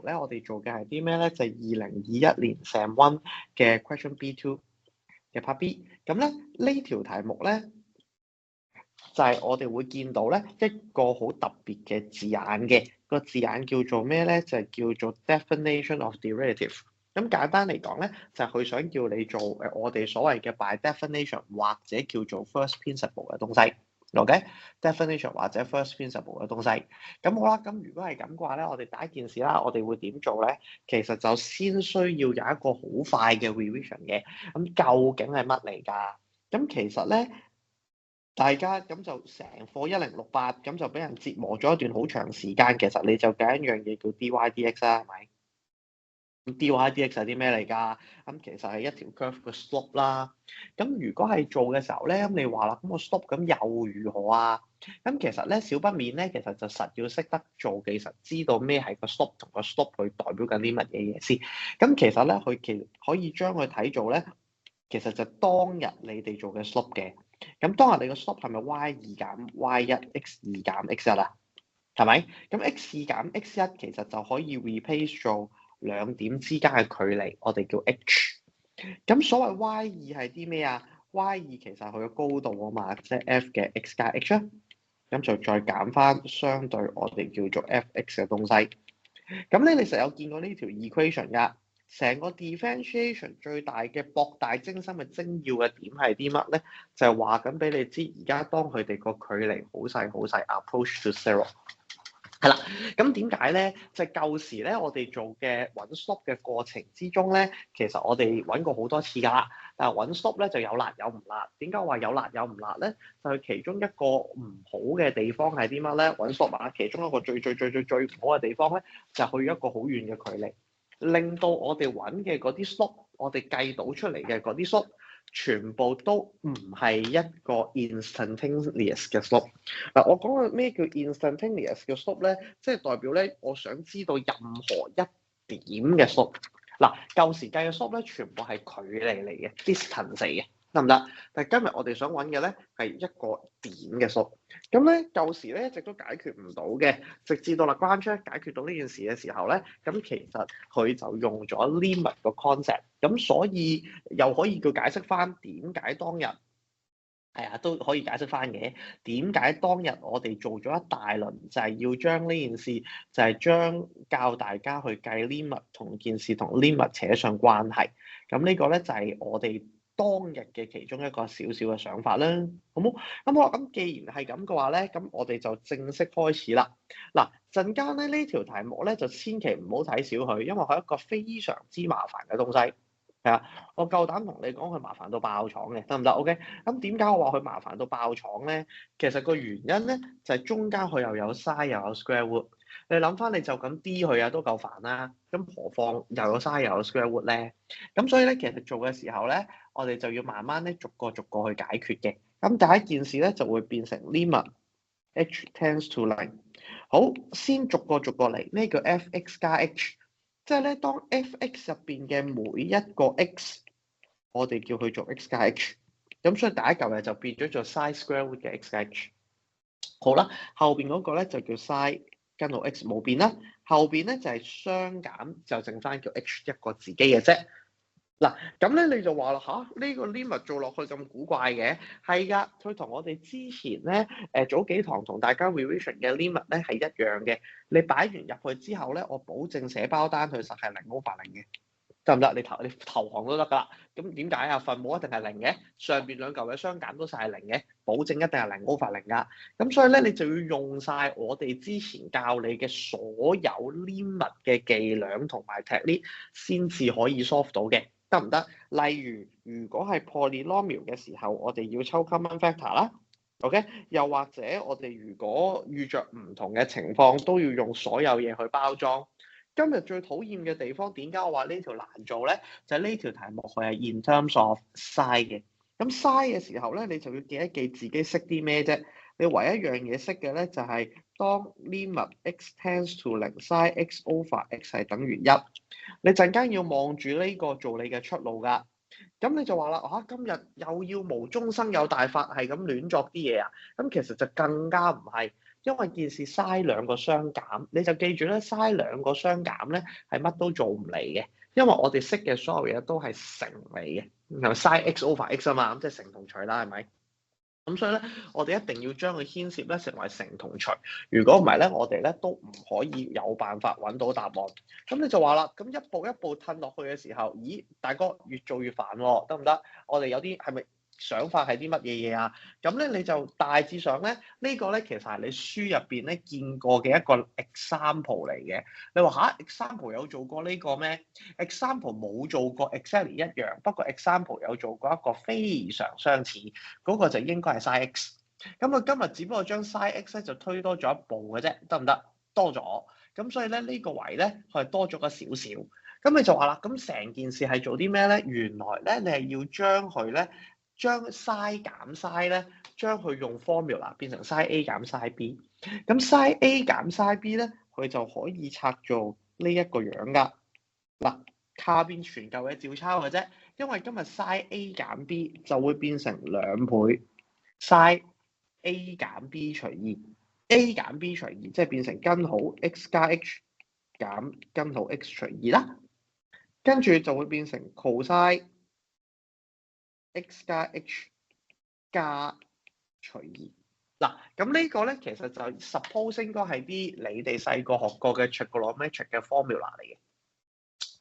module 咧，我哋做嘅係啲咩咧？就係2021年 Sem 1嘅 Question B2 嘅 Part B。咁咧呢條題目咧，就係我哋會見到咧一個好特別嘅字眼嘅，個字眼叫做咩咧？就係叫做 definition of derivative。咁簡單嚟講咧，就係佢想叫你做我哋所謂嘅 by definition 或者叫做 first principle 嘅東西。OK，definition 或者 first principle 嘅東西。咁好啦，咁如果係咁嘅話咧，我哋第一件事啦，我哋會點做咧？其實就先需要有一個好快嘅 revision 嘅。咁究竟係乜嚟㗎？咁其實咧，大家咁就成課1068咁就俾人折磨咗一段好長時間。其實你就計一樣嘢叫 dy/dx 啦，係咪？咁 dy/dx 係啲咩嚟㗎？咁其實係一條 curve 嘅 slope 啦。咁如果係做嘅時候咧，咁你話啦，咁個 slope 咁又如何啊？咁其實咧，少不免咧，其實就實要識得做，其實知道咩係個 slope 同個 slope 佢代表緊啲乜嘢嘢先。咁其實咧，佢其實可以將佢睇做咧，其實就當日你哋做嘅 slope 嘅。咁當日你個 slope 係咪 y2 減 y1 x2 減 x1 啊？係咪？咁 x2 減 x1 其實就可以 replace 做兩點之間嘅距離，我哋叫 h。咁所謂 y2 係啲咩啊？y2 其實係佢嘅高度啊嘛，即係 f 嘅 x 加 h 啦。咁就再減翻相對我哋叫做 f(x) 嘅東西。咁咧，你實有見過呢條 equation 㗎？成個 differentiation 最大嘅博大精深嘅精要嘅點係啲乜咧？就係話緊俾你知，而家當佢哋個距離好細好細 ，approach to zero。係啦，咁點解咧？就係舊時咧，我哋做嘅揾 slope 嘅過程之中咧，其實我哋揾過好多次㗎啦。但係揾 slope 咧就有辣有唔辣。點解話有辣有唔辣咧？就係其中一個唔好嘅地方係啲乜咧？揾 slope 啊，其中一個最唔好嘅地方咧，就係去一個好遠嘅距離，令到我哋揾嘅嗰啲 slope，我哋計到出嚟嘅嗰啲 slope，全部都唔係一個 instantaneous 嘅 slope。嗱，我講嘅咩叫 instantaneous 嘅 slope 咧，即係代表咧，我想知道任何一點嘅 slope。嗱，舊時計嘅 slope 咧，全部係距離嚟嘅 distance 嚟嘅，得唔得？但係今日我哋想揾嘅咧係一個點嘅 slope。咁咧舊時咧一直都解決唔到嘅，直至到 Lagrange 解決到呢件事嘅時候咧，咁其實佢就用咗 limit 個 concept。咁所以又可以叫解釋翻點解當日。係啊，都可以解釋翻嘅。點解當日我哋做咗一大輪，就係要將呢件事，就係將教大家去計 limit 同件事同 limit 扯上關係。咁呢個咧就係我哋當日嘅其中一個少少嘅想法啦，好冇？咁好啦，咁既然係咁嘅話咧，咁我哋就正式開始啦。嗱，陣間咧呢條題目咧就千祈唔好睇小佢，因為佢係一個非常之麻煩嘅東西。係啊，我夠膽同你講，佢麻煩到爆廠嘅，得唔得 ？OK，咁點解我話佢麻煩到爆廠咧？其實個原因咧就係中間佢又有 sin 又有 square root。你諗翻，你就咁 D 佢啊都夠煩啦，咁何況又有 sin 又有 square root 咧？咁所以咧，其實做嘅時候咧，我哋就要慢慢咧逐個去解決嘅。咁第一件事咧就會變成 limit h tends to 0。好，先逐個嚟，咩叫 f(x) 加 h？即係咧，當 f(x) 入邊嘅每一個 x，我哋叫佢做 x 加 h，咁所以第一嚿嘢就變咗做 sin square root 嘅 x 加 h。好啦，後邊嗰個咧就叫 sin 跟到 x 冇變啦，後邊咧就係相減，就剩翻叫 h 一個自己嘅啫。嗱，咁咧你就話啦嚇，呢個 limit 做落去咁古怪嘅，係㗎，佢同我哋之前咧早幾堂同大家 revision 嘅 limit 咧係一樣嘅。你擺完入去之後咧，我保證寫包單佢實係0/0嘅，得唔得？你投降都得㗎啦。咁點解啊？分母一定係0嘅，上邊兩嚿嘅相減都實係0嘅，保證一定係0/0㗎。咁所以咧，你就要用晒我哋之前教你嘅所有 limit 嘅伎倆同埋 technique 先至可以 solve 到嘅。得唔得？例如果係 polynomial 嘅時候，我哋要抽 common factor 啦。OK，又或者我哋如果遇着唔同嘅情況，都要用所有嘢去包裝。今日最討厭嘅地方，點解我話呢條難做咧？就係呢條題目佢係 in terms of sin 嘅。咁 sin 嘅時候咧，你就要記一記自己識啲咩啫。你唯一一樣嘢識嘅咧，就係當 limit x tends to 0 sin x over x 係等於1。你陣間要望住呢個做你嘅出路㗎。咁你就話啦嚇，今日又要無中生有大法，係咁亂作啲嘢啊！咁其實就更加唔係。因為件事嘥兩個相減，你就記住咧，嘥兩個相減咧係乜都做唔嚟嘅，因為我哋識嘅所有嘢都係乘嚟嘅，然後嘥 x over x 啊嘛，咁即係乘同除啦，係咪？咁所以咧，我哋一定要將佢牽涉咧成為乘同除。如果唔係咧，我哋咧都唔可以有辦法揾到答案。咁你就話啦，咁一步一步褪落去嘅時候，咦，大哥越做越煩喎，得唔得？我哋有啲係咪想法係啲乜嘢嘢啊？咁咧你就大致上咧，呢個咧其實係你書入邊咧見過嘅一個 example 嚟嘅。你話吓 example 有做過呢個咩？example 冇做過 exactly 一樣，不過 example 有做過一個非常相似。嗰個就應該係 sin x，咁佢今日只不過將 sin x 咧就推多咗一步嘅啫，得唔得？多咗，咁所以咧呢個位咧佢係多咗個少少，咁你就話啦，咁成件事係做啲咩咧？原來咧你係要將佢咧將 sin 減 sin 咧，將佢用 formula 變成 sin A 減 sin B，咁 sin A 減 sin B 咧，佢就可以拆做呢一個樣噶，嗱，下邊全嚿嘢照抄嘅啫。因為今日 sin A 減 B 就會變成2倍 sin A 減 B 除2 ，A 減 B 除2，即係變成根號 x 加 h 減根號 x 除2啦。跟住就會變成 cos x 加 h 加除2。嗱，咁呢個咧其實就 suppose 應該係啲你哋細個學過嘅 trigonometric 嘅 formula 嚟嘅。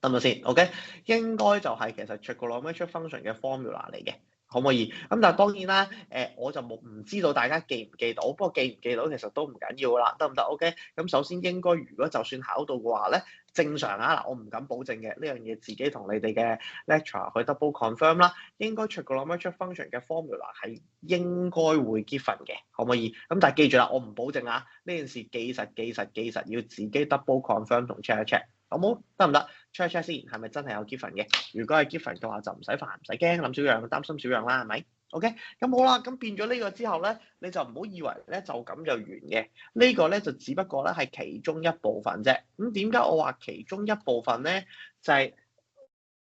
得唔得先 ？OK，應該就係其實 trigonometric function 嘅 formula 嚟嘅，可唔可以？咁但係當然啦，我就唔知道大家記唔記到，不過記唔記到其實都唔緊要啦，得唔得 ？OK，咁首先應該如果就算考到嘅話咧，正常啊嗱，我唔敢保證嘅呢樣嘢，自己同你哋嘅 lecturer 去 double confirm 啦。應該 trigonometric function 嘅 formula 係應該會 given 嘅，可唔可以？咁但係記住啦，我唔保證啊，呢件事記實要自己 double confirm 同 check 一 check。好冇？得唔得 ？check 先，係咪真係有 given 嘅？如果係 given 嘅話，就唔使煩，唔使驚，諗少樣，擔心少樣啦，係咪？OK，咁好啦，咁變咗呢個之後咧，你就唔好以為咧就咁就完嘅。呢個咧就只不過咧係其中一部分啫。咁點解我話其中一部分咧？就係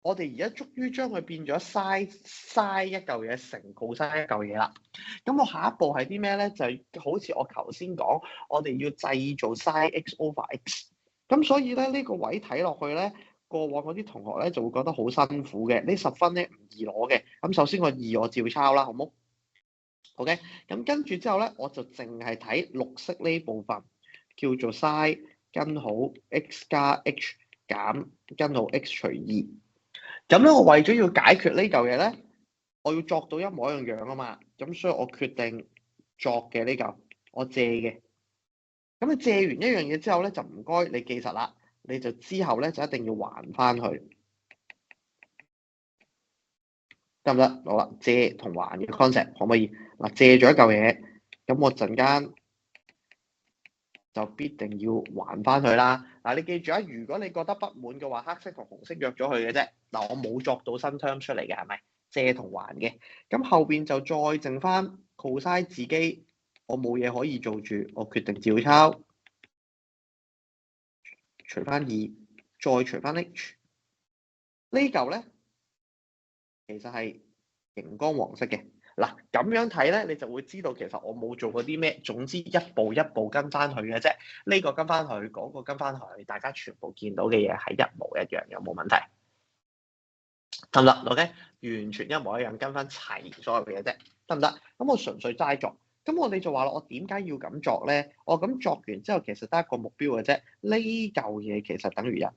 我哋而家終於將佢變咗嘥一嚿嘢乘 cos 一嚿嘢啦。咁我下一步係啲咩咧？就係好似我頭先講，我哋要製造 sin x over x。咁所以咧呢個位睇落去咧，過往嗰啲同學咧就會覺得好辛苦嘅，呢10分咧唔易攞嘅。咁首先個2我照抄啦，好冇 ？OK，咁跟住之後咧，我就淨係睇綠色呢部分，叫做 sin 根號 x 加 h 減根號 x 除2。咁咧我為咗要解決呢嚿嘢咧，我要作到一模一樣啊嘛。咁所以我決定作嘅呢嚿，我借嘅。咁你借完一樣嘢之後咧，就唔該你記實啦，你就之後咧就一定要還翻去，得唔得？好啦，借同還嘅 concept 可唔可以？嗱，借咗一嚿嘢，咁我陣間就必定要還翻去啦。嗱，你記住啊，如果你覺得不滿嘅話，黑色同紅色約咗佢嘅啫。嗱，我冇作到新 term 出嚟嘅，係咪？借同還嘅，咁後邊就再剩翻 cos 自己，我冇嘢可以做住，我決定照抄。除翻2，再除翻 h， 呢嚿咧其實係熒光黃色嘅。嗱，咁樣睇咧，你就會知道其實我冇做過啲咩，總之一步一步跟翻佢嘅啫。呢個跟翻佢，嗰個跟翻佢，大家全部見到嘅嘢係一模一樣，有冇問題？得唔得 ？OK，完全一模一樣，跟翻齊所有嘅嘢啫，得唔得？咁我純粹齋作。咁我哋就話啦，我點解要咁作咧？我咁作完之後，其實得一個目標嘅啫。呢嚿嘢其實等於1。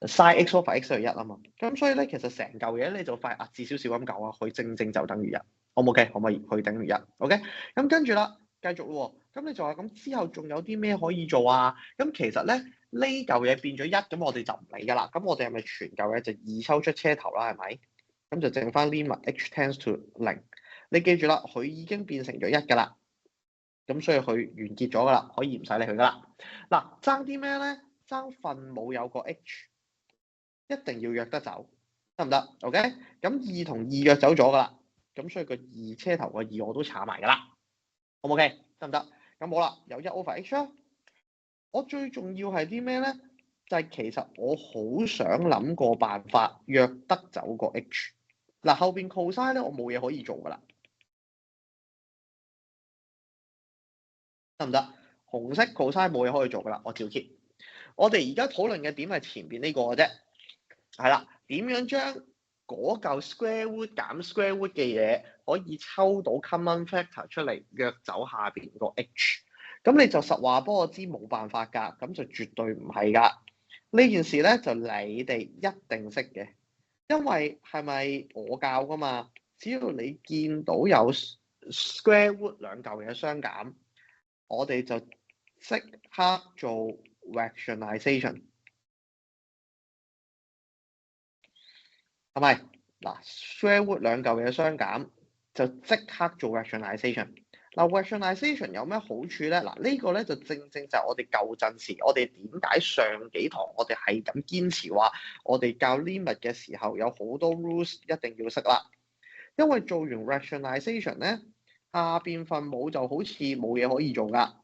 sin x over x 係1啊嘛，咁所以咧其實成嚿嘢你就快壓至少少咁搞啊，佢正正就等於1，好唔好嘅？可唔可以？佢等於1 ，OK？咁跟住啦，繼續咯喎，咁你就話咁之後仲有啲咩可以做啊？咁其實咧呢嚿嘢變咗1，咁我哋就唔理噶啦，咁我哋係咪全嚿嘢就2抽出車頭啦？係咪？咁就剩翻 limit h tends to 0，你記住啦，佢已經變成咗1噶啦，咁所以佢完結咗噶啦，可以唔使理佢噶啦。嗱，爭啲咩咧？爭分母有個 h。一定要約得走，得唔得 ？OK，咁2同2約走咗噶啦，咁所以個2車頭個2我都炒埋噶啦，好唔 OK？得唔得？咁好啦，有1 over h 啦。我最重要係啲咩咧？就係其實我好想諗個辦法約得走個 h。嗱，後邊 cos 咧我冇嘢可以做噶啦。得唔得？紅色 cosine 冇嘢可以做噶啦，我照揭。我哋而家討論嘅點係前邊呢個嘅啫，係啦，點樣將嗰嚿 square root 減 square root 嘅嘢可以抽到 common factor 出嚟，約走下邊個 h。咁你就實話幫我知冇辦法㗎，咁就絕對唔係㗎。呢件事咧就你哋一定識嘅，因為係咪我教㗎嘛？只要你見到有 square root 兩嚿嘢相減，我哋就即刻做 rationalization，係咪？嗱 square root 兩嚿嘢相減，就即刻做 rationalization。嗱 rationalization 有咩好處咧？嗱呢個咧就正正就係我哋舊陣時，我哋點解上幾堂我哋係咁堅持話，我哋教 limit 嘅時候有好多 rules 一定要識啦。因為做完 rationalization 咧，下邊份母就好似冇嘢可以做㗎，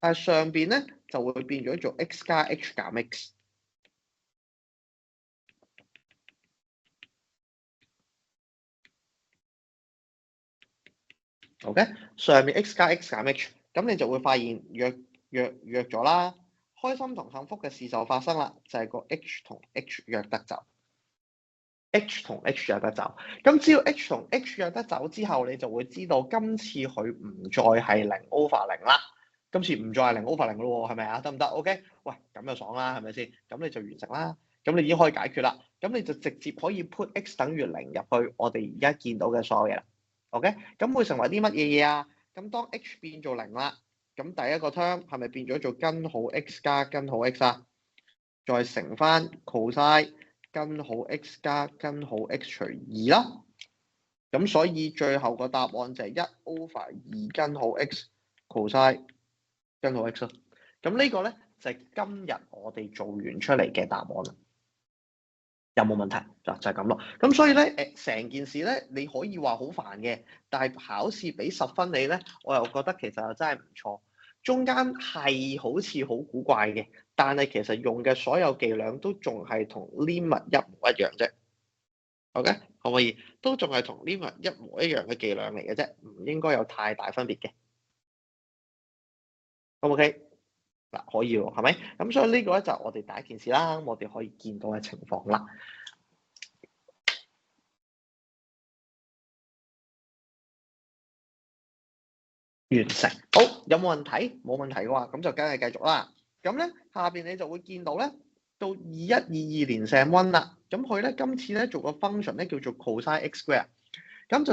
但係上邊咧就會變咗做 x 加 h 減 x。OK，上面 x 加 x 減 h，咁你就會發現約咗啦。開心同幸福嘅事就發生啦，就係個 h 同 h 約得走。h 同 h 約得走，咁只要 h 同 h 約得走之後，你就會知道今次佢唔再係零 over 零啦。今次唔再係零 over 零咯喎，係咪啊？得唔得 ？OK，喂，咁就爽啦，係咪先？咁你就完成啦，咁你已經可以解決啦。咁你就直接可以 put x 等於零入去我哋而家見到嘅所有嘢啦。OK，咁會成為啲乜嘢嘢啊？咁當 h 變做零啦，咁第一個 term 係咪變咗做根號 x 加根號 x 啊？再乘翻 cosine 根號 x 加根號 x 除二啦。咁所以最後個答案就係1 over 2根號 x cosine 根號 x 咯。咁呢個咧就係今日我哋做完出嚟嘅答案啦。有冇問題？就係咁咯。咁所以咧，成件事咧，你可以話好煩嘅，但係考試俾10分你咧，我又覺得其實又真係唔錯。中間係好似好古怪嘅，但係其實用嘅所有伎倆都仲係同 limit 一模一樣啫。OK，可唔可以？都仲係同 limit 一模一樣嘅伎倆嚟嘅啫，唔應該有太大分別嘅。OK，嗱可以喎，係咪？咁所以呢個咧就係我哋第一件事啦，我哋可以見到嘅情況啦。完成，好，有冇問題？冇問題嘅話，咁就梗係繼續啦。咁咧下邊你就會見到咧，到2122連成 1啦。咁佢咧今次咧做個 function 咧叫做 cosine x square，咁就